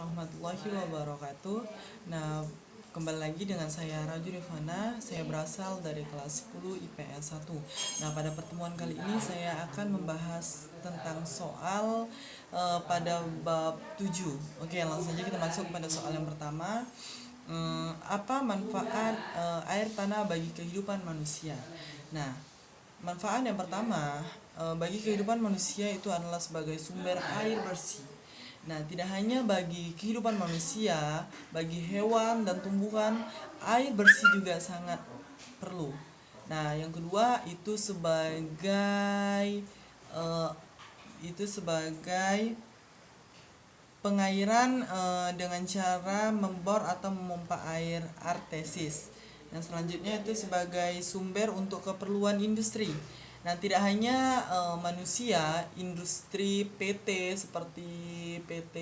warahmatullahi wabarakatuh. Nah, kembali lagi dengan saya Raju Rifana. Saya berasal dari kelas 10 IPS 1. Nah, pada pertemuan kali ini saya akan membahas tentang soal pada bab 7. Oke, langsung saja kita masuk pada soal yang pertama. Apa manfaat air tanah bagi kehidupan manusia? Nah, manfaat yang pertama bagi kehidupan manusia itu adalah sebagai sumber air bersih. Nah, tidak hanya bagi kehidupan manusia, bagi hewan dan tumbuhan, air bersih juga sangat perlu. Nah, yang kedua eh, itu sebagai pengairan dengan cara membor atau memompa air artesis. Dan selanjutnya itu sebagai sumber untuk keperluan industri. Nah, tidak hanya manusia, industri PT seperti PT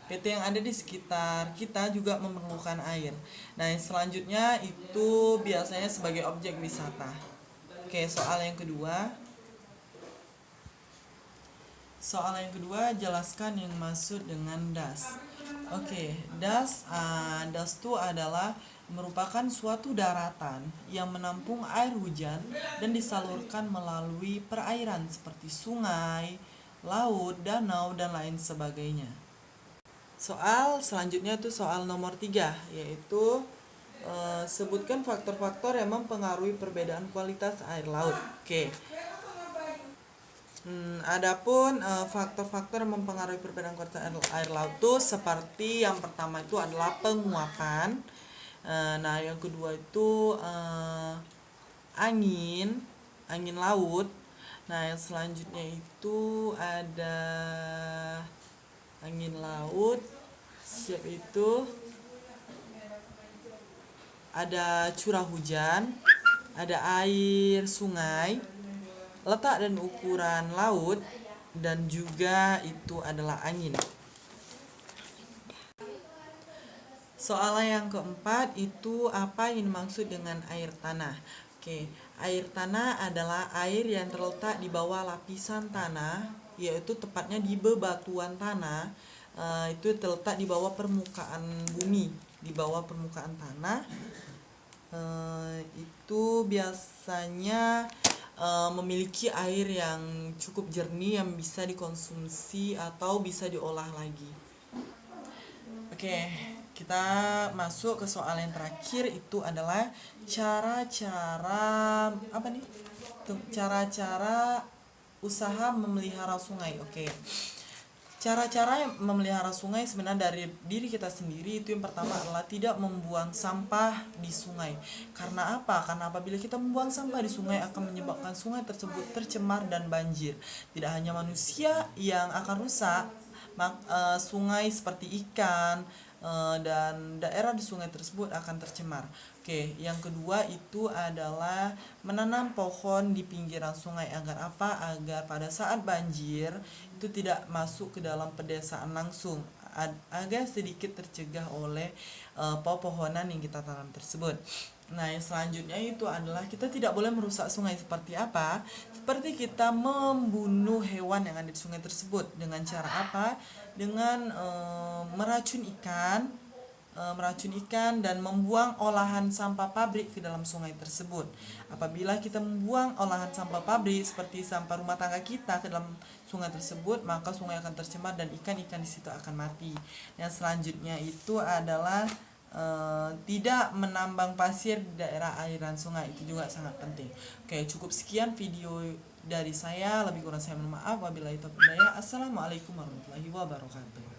PT yang ada di sekitar kita juga memerlukan air. Nah, yang selanjutnya itu biasanya sebagai objek wisata. Oke, soal yang kedua. Soal yang kedua, jelaskan yang maksud dengan das. Oke, das itu adalah merupakan suatu daratan yang menampung air hujan dan disalurkan melalui perairan seperti sungai, laut, danau, dan lain sebagainya. Soal selanjutnya itu soal nomor 3, yaitu sebutkan faktor-faktor yang mempengaruhi perbedaan kualitas air laut. Oke. Adapun faktor-faktor yang mempengaruhi perbedaan kualitas air laut itu seperti yang pertama itu adalah penguapan. Nah, yang kedua itu angin laut. Nah, yang selanjutnya itu ada angin laut. Siap itu ada curah hujan, ada air sungai, letak dan ukuran laut, dan juga itu adalah angin. Soal yang keempat itu apa yang dimaksud dengan air tanah? Oke, air tanah adalah air yang terletak di bawah lapisan tanah, yaitu tepatnya di bebatuan tanah. Itu terletak di bawah permukaan bumi, di bawah permukaan tanah. Itu biasanya memiliki air yang cukup jernih yang bisa dikonsumsi atau bisa diolah lagi. Oke, kita masuk ke soal yang terakhir, itu adalah cara-cara cara-cara usaha memelihara sungai. Oke. Cara-cara yang memelihara sungai sebenarnya dari diri kita sendiri. Itu yang pertama adalah tidak membuang sampah di sungai. Karena apa? Karena apabila kita membuang sampah di sungai akan menyebabkan sungai tersebut tercemar dan banjir. Tidak hanya manusia yang akan rusak, sungai seperti ikan dan daerah di sungai tersebut akan tercemar. Oke, yang kedua itu adalah menanam pohon di pinggiran sungai. Agar apa? Agar pada saat banjir itu tidak masuk ke dalam pedesaan langsung, agar sedikit tercegah oleh pepohonan yang kita tanam tersebut. Nah, yang selanjutnya itu adalah kita tidak boleh merusak sungai. Seperti apa? Seperti kita membunuh hewan yang ada di sungai tersebut. Dengan cara apa? Dengan meracun ikan dan membuang olahan sampah pabrik ke dalam sungai tersebut. Apabila kita membuang olahan sampah pabrik seperti sampah rumah tangga kita ke dalam sungai tersebut, maka sungai akan tercemar dan ikan-ikan di situ akan mati. Yang selanjutnya itu adalah tidak menambang pasir di daerah aliran sungai. Itu juga sangat penting. Oke, cukup sekian video dari saya. Lebih kurang saya mohon maaf. Wabillahi taufiq wal hidayah. Assalamualaikum warahmatullahi wabarakatuh.